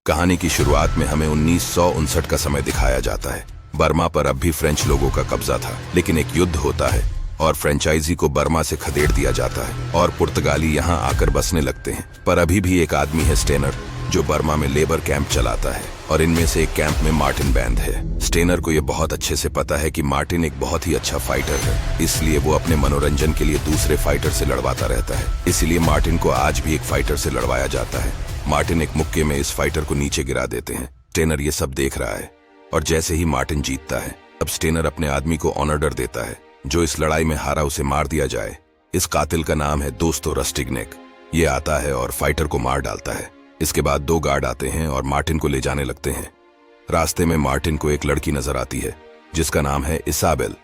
कहानी की शुरुआत में हमें 1959 का समय दिखाया जाता है। बर्मा पर अब भी फ्रेंच लोगों का कब्जा था, लेकिन एक युद्ध होता है और फ्रेंचाइजी को बर्मा से खदेड़ दिया जाता है और पुर्तगाली यहाँ आकर बसने लगते हैं। पर अभी भी एक आदमी है स्टेनर, जो बर्मा में लेबर कैंप चलाता है और इनमें से एक कैंप में मार्टिन बैंड है। स्टेनर को यह बहुत अच्छे से पता है कि मार्टिन एक बहुत ही अच्छा फाइटर है, इसलिए वो अपने मनोरंजन के लिए दूसरे फाइटर से लड़वाता रहता है। इसलिए मार्टिन को आज भी एक फाइटर से लड़वाया जाता है। मार्टिन एक मुक्के में इस फाइटर को नीचे गिरा देते हैं। स्टेनर ये सब देख रहा है और जैसे ही मार्टिन जीतता है, अब स्टेनर अपने आदमी को ऑर्डर देता है जो इस लड़ाई में हारा उसे मार दिया जाए। इस कातिल का नाम है दोस्तों रस्टिग्नेक। ये आता है और फाइटर को मार डालता है। इसके बाद 2 गार्ड आते हैं और मार्टिन को ले जाने लगते हैं। रास्ते में मार्टिन को एक लड़की नजर आती है जिसका नाम है इसाबेल।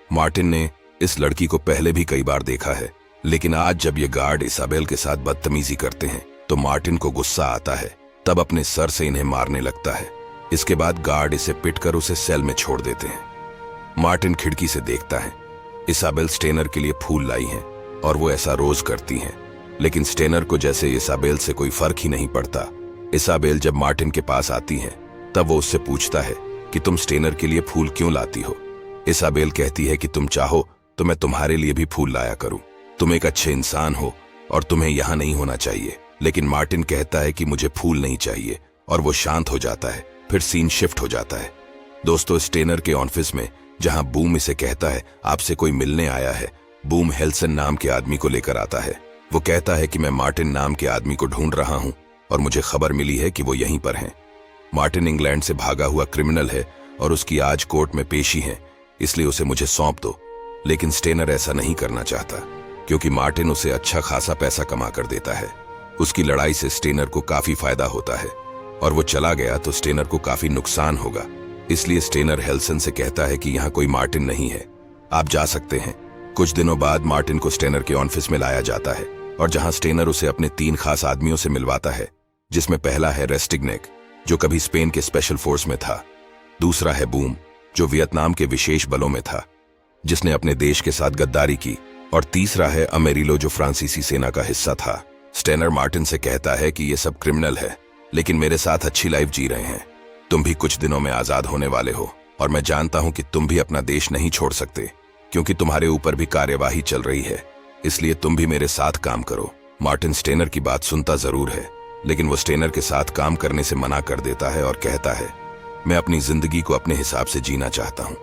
मार्टिन ने इस लड़की को पहले भी कई बार देखा है, लेकिन आज जब ये गार्ड इसाबेल के साथ बदतमीजी करते हैं तो मार्टिन को गुस्सा आता है। तब अपने सर से इन्हें मारने लगता है। इसके बाद गार्ड इसे पिटकर उसे सेल में छोड़ देते हैं। मार्टिन खिड़की से देखता है इसाबेल स्टेनर के लिए फूल लाई हैं और वो ऐसा रोज करती हैं, लेकिन स्टेनर को जैसे इसाबेल से कोई फर्क ही नहीं पड़ता। इसाबेल जब मार्टिन के पास आती है तब वो उससे पूछता है कि तुम स्टेनर के लिए फूल क्यों लाती हो। इसाबेल कहती है कि तुम चाहो तो मैं तुम्हारे लिए भी फूल लाया करूं। तुम एक अच्छे इंसान हो और तुम्हें यहां नहीं होना चाहिए। लेकिन मार्टिन कहता है कि मुझे फूल नहीं चाहिए और वो शांत हो जाता है। फिर सीन शिफ्ट हो जाता है। दोस्तों, स्टेनर के ऑफिस में जहां बूम इसे कहता है आपसे कोई मिलने आया है, बूम हेल्सन नाम के आदमी को लेकर आता है। वो कहता है कि मैं मार्टिन नाम के आदमी को ढूंढ रहा हूं और मुझे खबर मिली है कि वो यहीं पर हैं। मार्टिन इंग्लैंड से भागा हुआ क्रिमिनल है और उसकी आज कोर्ट में पेशी है, इसलिए उसे मुझे सौंप दो। लेकिन स्टेनर ऐसा नहीं करना चाहता क्योंकि मार्टिन उसे अच्छा खासा पैसा कमा कर देता है। उसकी लड़ाई से स्टेनर को काफी फायदा होता है और वो चला गया तो स्टेनर को काफी नुकसान होगा। इसलिए स्टेनर हेल्सन से कहता है कि यहाँ कोई मार्टिन नहीं है, आप जा सकते हैं। कुछ दिनों बाद मार्टिन को स्टेनर के ऑफिस में लाया जाता है और जहां स्टेनर उसे अपने 3 खास आदमियों से मिलवाता है, जिसमें पहला है रेस्टिग्नेक, जो कभी स्पेन के स्पेशल फोर्स में था। दूसरा है बूम, जो वियतनाम के विशेष बलों में था, जिसने अपने देश के साथ गद्दारी की। और तीसरा है अमेरिलो, जो फ्रांसीसी सेना का हिस्सा था। स्टेनर मार्टिन से कहता है कि ये सब क्रिमिनल है, लेकिन मेरे साथ अच्छी लाइफ जी रहे हैं। तुम भी कुछ दिनों में आजाद होने वाले हो और मैं जानता हूं कि तुम भी अपना देश नहीं छोड़ सकते, क्योंकि तुम्हारे ऊपर भी कार्यवाही चल रही है। इसलिए तुम भी मेरे साथ काम करो। मार्टिन स्टेनर की बात सुनता जरूर है, लेकिन वो स्टेनर के साथ काम करने से मना कर देता है और कहता है मैं अपनी जिंदगी को अपने हिसाब से जीना चाहता हूं।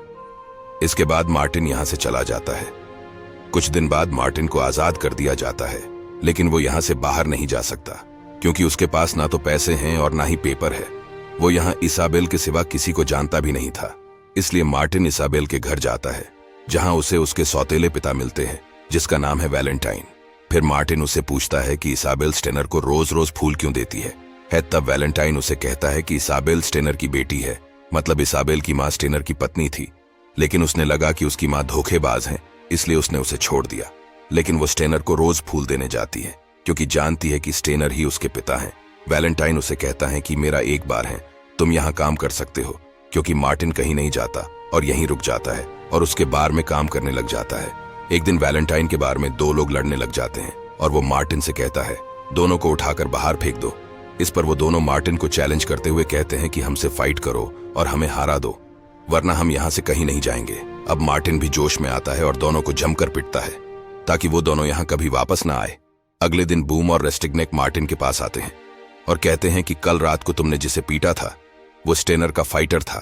इसके बाद मार्टिन यहां से चला जाता है। कुछ दिन बाद मार्टिन को आजाद कर दिया जाता है, लेकिन वो यहां से बाहर नहीं जा सकता क्योंकि उसके पास ना तो पैसे हैं और ना ही पेपर है। वो यहाँ इसाबेल के सिवा किसी को जानता भी नहीं था। इसलिए मार्टिन इसाबेल के घर जाता है, जहां उसे उसके सौतेले पिता मिलते हैं, जिसका नाम है वैलेंटाइन। फिर मार्टिन उससे पूछता है कि इसाबेल स्टेनर को रोज रोज फूल क्यों देती है। तब वैलेंटाइन उसे कहता है कि इसाबेल स्टेनर की बेटी है, मतलब इसाबेल की माँ स्टेनर की पत्नी थी, लेकिन उसने लगा कि उसकी माँ धोखेबाज है, इसलिए उसने उसे छोड़ दिया। लेकिन वो स्टेनर को रोज फूल देने जाती है क्योंकि जानती है कि स्टेनर ही उसके पिता हैं। वैलेंटाइन उसे कहता है कि मेरा एक बार है, तुम यहाँ काम कर सकते हो, क्योंकि मार्टिन कहीं नहीं जाता और यहीं रुक जाता है और उसके बार में काम करने लग जाता है। एक दिन वैलेंटाइन के बार में 2 लोग लड़ने लग जाते हैं और वो मार्टिन से कहता है दोनों को उठाकर बाहर फेंक दो। इस पर वो दोनों मार्टिन को चैलेंज करते हुए कहते हैं कि हमसे फाइट करो और हमें हरा दो, वरना हम यहाँ से कहीं नहीं जाएंगे। अब मार्टिन भी जोश में आता है और दोनों को जमकर पिटता है ताकि वो दोनों यहाँ कभी वापस ना आए। अगले दिन बूम और रेस्टिग्नेक मार्टिन के पास आते हैं और कहते हैं कि कल रात को तुमने जिसे पीटा था वो स्टेनर का फाइटर था।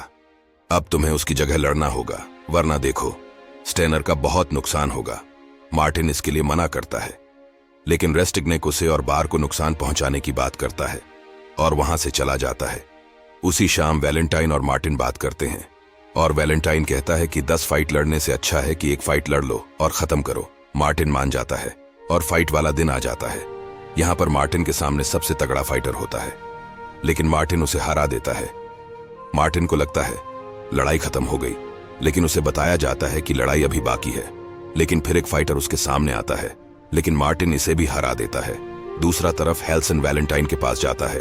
अब तुम्हें उसकी जगह लड़ना होगा, वरना देखो स्टेनर का बहुत नुकसान होगा। मार्टिन इसके लिए मना करता है, लेकिन रेस्टिग्नेक उसे और बार को नुकसान पहुंचाने की बात करता है और वहां से चला जाता है। उसी शाम वैलेंटाइन और मार्टिन बात करते हैं और वैलेंटाइन कहता है कि 10 फाइट लड़ने से अच्छा है कि एक फाइट लड़ लो और खत्म करो। मार्टिन मान जाता है और फाइट वाला दिन आ जाता है। यहाँ पर मार्टिन के सामने सबसे तगड़ा फाइटर होता है, लेकिन मार्टिन उसे हरा देता है। मार्टिन को लगता है लड़ाई खत्म हो गई, लेकिन उसे बताया जाता है कि लड़ाई अभी बाकी है। लेकिन फिर एक फाइटर उसके सामने आता है, लेकिन मार्टिन इसे भी हरा देता है। दूसरा तरफ हेल्सन वैलेंटाइन के पास जाता है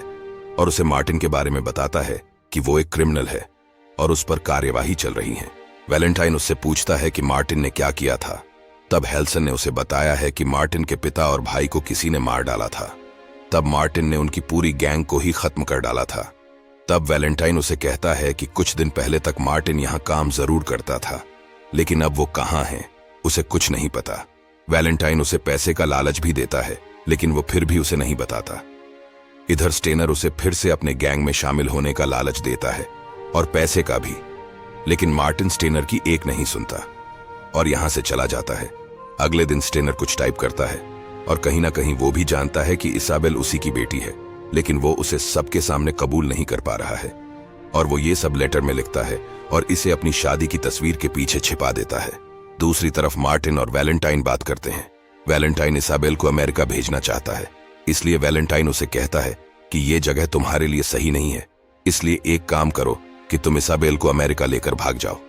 और उसे मार्टिन के बारे में बताता है कि वो एक क्रिमिनल है और उस पर कार्यवाही चल रही है। वैलेंटाइन उससे पूछता है कि मार्टिन ने क्या किया था। तब हेल्सन ने उसे बताया है कि मार्टिन के पिता और भाई को किसी ने मार डाला था। तब मार्टिन ने उनकी पूरी गैंग को ही खत्म कर डाला था। तब वैलेंटाइन उसे कहता है कि कुछ दिन पहले तक मार्टिन यहाँ काम जरूर करता था, लेकिन अब वो कहाँ है उसे कुछ नहीं पता। वैलेंटाइन उसे पैसे का लालच भी देता है, लेकिन वो फिर भी उसे नहीं बताता। इधर स्टेनर उसे फिर से अपने गैंग में शामिल होने का लालच देता है और पैसे का भी, लेकिन मार्टिन स्टेनर की एक नहीं सुनता और यहां से चला जाता है। अगले दिन स्टेनर कुछ टाइप करता है और कहीं ना कहीं वो भी जानता है कि इसाबेल उसी की बेटी है, लेकिन वो उसे सबके सामने कबूल नहीं कर पा रहा है और वो ये सब लेटर में लिखता है और इसे अपनी शादी की तस्वीर के पीछे छिपा देता है। दूसरी तरफ मार्टिन और वैलेंटाइन बात करते हैं। वैलेंटाइन इसाबेल को अमेरिका भेजना चाहता है, इसलिए वैलेंटाइन उसे कहता है कि ये जगह तुम्हारे लिए सही नहीं है, इसलिए एक काम करो कि तुम इसाबेल को अमेरिका लेकर भाग जाओ।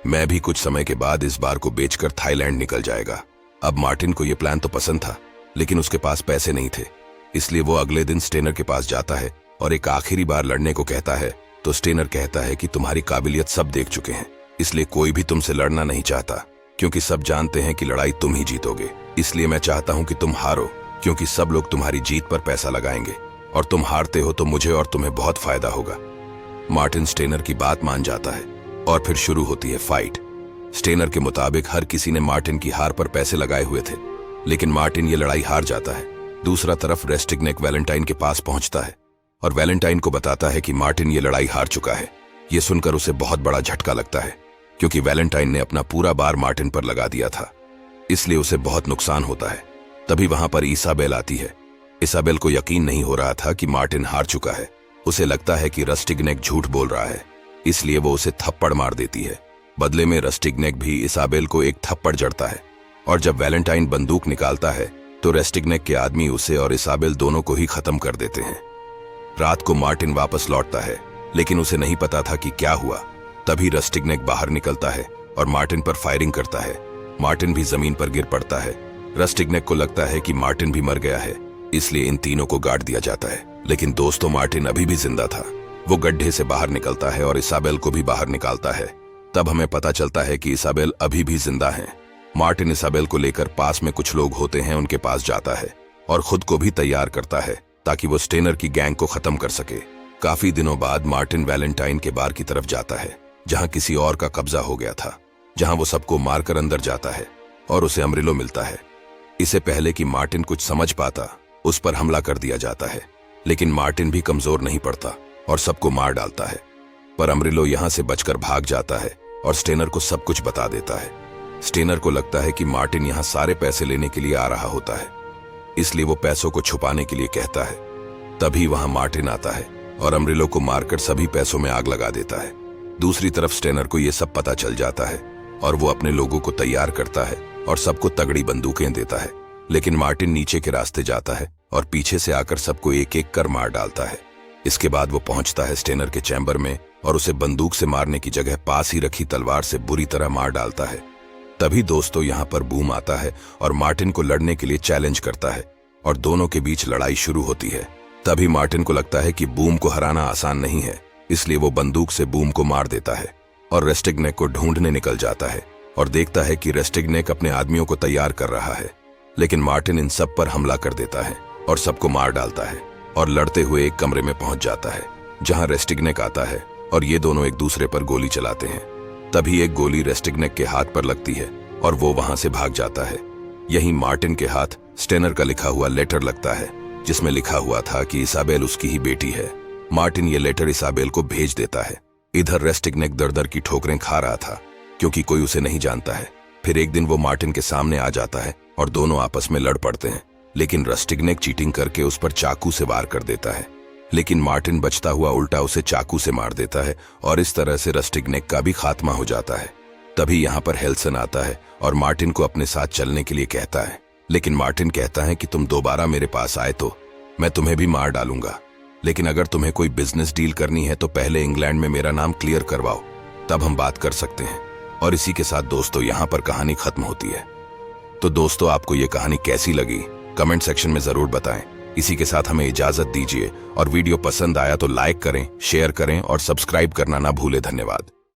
मैं भी कुछ समय के बाद इस बार को बेचकर थाईलैंड निकल जाएगा। अब मार्टिन को यह प्लान तो पसंद था, लेकिन उसके पास पैसे नहीं थे, इसलिए वो अगले दिन स्टेनर के पास जाता है और एक आखिरी बार लड़ने को कहता है। तो स्टेनर कहता है कि तुम्हारी काबिलियत सब देख चुके हैं, इसलिए कोई भी तुमसे लड़ना नहीं चाहता, क्योंकि सब जानते हैं कि लड़ाई तुम ही जीतोगे। इसलिए मैं चाहता हूं कि तुम हारो, क्योंकि सब लोग तुम्हारी जीत पर पैसा लगाएंगे और तुम हारते हो तो मुझे और तुम्हें बहुत फायदा होगा। मार्टिन स्टेनर की बात मान जाता है और फिर शुरू होती है फाइट। स्टेनर के मुताबिक हर किसी ने मार्टिन की हार पर पैसे लगाए हुए थे, लेकिन मार्टिन ये लड़ाई हार जाता है। दूसरा तरफ रेस्टिग्नेक वैलेंटाइन के पास पहुंचता है और वैलेंटाइन को बताता है कि मार्टिन ये लड़ाई हार चुका है। ये सुनकर उसे बहुत बड़ा झटका लगता है, क्योंकि वैलेंटाइन ने अपना पूरा बार मार्टिन पर लगा दिया था, इसलिए उसे बहुत नुकसान होता है। तभी वहां पर इसाबेल आती है। इसाबेल को यकीन नहीं हो रहा था कि मार्टिन हार चुका है। उसे लगता है कि रस्टिग्नेक झूठ बोल रहा है, इसलिए वो उसे थप्पड़ मार देती है। बदले में रस्टिग्नेक भी इसाबेल को एक थप्पड़ जड़ता है और जब वैलेंटाइन बंदूक निकालता है तो रेस्टिग्नेक के आदमी उसे और इसाबेल दोनों को ही खत्म कर देते हैं। रात को मार्टिन वापस लौटता है, लेकिन उसे नहीं पता था कि क्या हुआ। तभी रस्टिग्नेक बाहर निकलता है और मार्टिन पर फायरिंग करता है। मार्टिन भी जमीन पर गिर पड़ता है। रस्टिग्नेक को लगता है कि मार्टिन भी मर गया है, इसलिए इन तीनों को गाड़ दिया जाता है। लेकिन दोस्तों, मार्टिन अभी भी जिंदा था। वो गड्ढे से बाहर निकलता है और इसाबेल को भी बाहर निकालता है। तब हमें पता चलता है कि इसाबेल अभी भी जिंदा है। मार्टिन इसाबेल को लेकर पास में कुछ लोग होते हैं उनके पास जाता है और खुद को भी तैयार करता है ताकि वो स्टेनर की गैंग को खत्म कर सके। काफी दिनों बाद मार्टिन वैलेंटाइन के बार की तरफ जाता है, जहां किसी और का कब्जा हो गया था, जहां वो सबको मारकर अंदर जाता है और उसे अमरिलो मिलता है। इससे पहले कि मार्टिन कुछ समझ पाता, उस पर हमला कर दिया जाता है, लेकिन मार्टिन भी कमजोर नहीं पड़ता और सबको मार डालता है। पर अमरिलो यहां से बचकर भाग जाता है और स्टेनर को सब कुछ बता देता है। स्टेनर को लगता है कि मार्टिन यहां सारे पैसे लेने के लिए आ रहा होता है, इसलिए वो पैसों को छुपाने के लिए कहता है। तभी वहां मार्टिन आता है और अमरिलो को मारकर सभी पैसों में आग लगा देता है। दूसरी तरफ स्टेनर को यह सब पता चल जाता है और वो अपने लोगों को तैयार करता है और सबको तगड़ी बंदूकें देता है। लेकिन मार्टिन नीचे के रास्ते जाता है और पीछे से आकर सबको एक एक कर मार डालता है। इसके बाद वो पहुंचता है स्टेनर के चैम्बर में और उसे बंदूक से मारने की जगह पास ही रखी तलवार से बुरी तरह मार डालता है। तभी दोस्तों यहाँ पर बूम आता है और मार्टिन को लड़ने के लिए चैलेंज करता है और दोनों के बीच लड़ाई शुरू होती है। तभी मार्टिन को लगता है कि बूम को हराना आसान नहीं है, इसलिए वो बंदूक से बूम को मार देता है और रेस्टिग्नेक को ढूंढने निकल जाता है और देखता है कि रेस्टिग्नेक अपने आदमियों को तैयार कर रहा है। लेकिन मार्टिन इन सब पर हमला कर देता है और सबको मार डालता है और लड़ते हुए एक कमरे में पहुंच जाता है, जहां रेस्टिग्नेक आता है और ये दोनों एक दूसरे पर गोली चलाते हैं। तभी एक गोली रेस्टिग्नेक के हाथ पर लगती है और वो वहां से भाग जाता है। यहीं मार्टिन के हाथ स्टेनर का लिखा हुआ लेटर लगता है, जिसमें लिखा हुआ था कि इसाबेल उसकी ही बेटी है। मार्टिन ये लेटर इसाबेल को भेज देता है। इधर रेस्टिग्नेक दर दर की ठोकरें खा रहा था, क्योंकि कोई उसे नहीं जानता है। फिर एक दिन वो मार्टिन के सामने आ जाता है और दोनों आपस में लड़ पड़ते हैं, लेकिन रेस्टिग्नेक चीटिंग करके उस पर चाकू से वार कर देता है। लेकिन मार्टिन बचता हुआ उल्टा उसे चाकू से मार देता है और इस तरह से रेस्टिग्नेक का भी खात्मा हो जाता है। तभी यहाँ पर हेल्सन आता है और मार्टिन को अपने साथ चलने के लिए कहता है, लेकिन मार्टिन कहता है कि तुम दोबारा मेरे पास आए तो मैं तुम्हें भी मार डालूंगा, लेकिन अगर तुम्हें कोई बिजनेस डील करनी है तो पहले इंग्लैंड में मेरा नाम क्लियर करवाओ, तब हम बात कर सकते हैं। और इसी के साथ दोस्तों यहाँ पर कहानी खत्म होती है। तो दोस्तों, आपको ये कहानी कैसी लगी कमेंट सेक्शन में जरूर बताएं। इसी के साथ हमें इजाजत दीजिए और वीडियो पसंद आया तो लाइक करें, शेयर करें और सब्सक्राइब करना ना भूलें। धन्यवाद।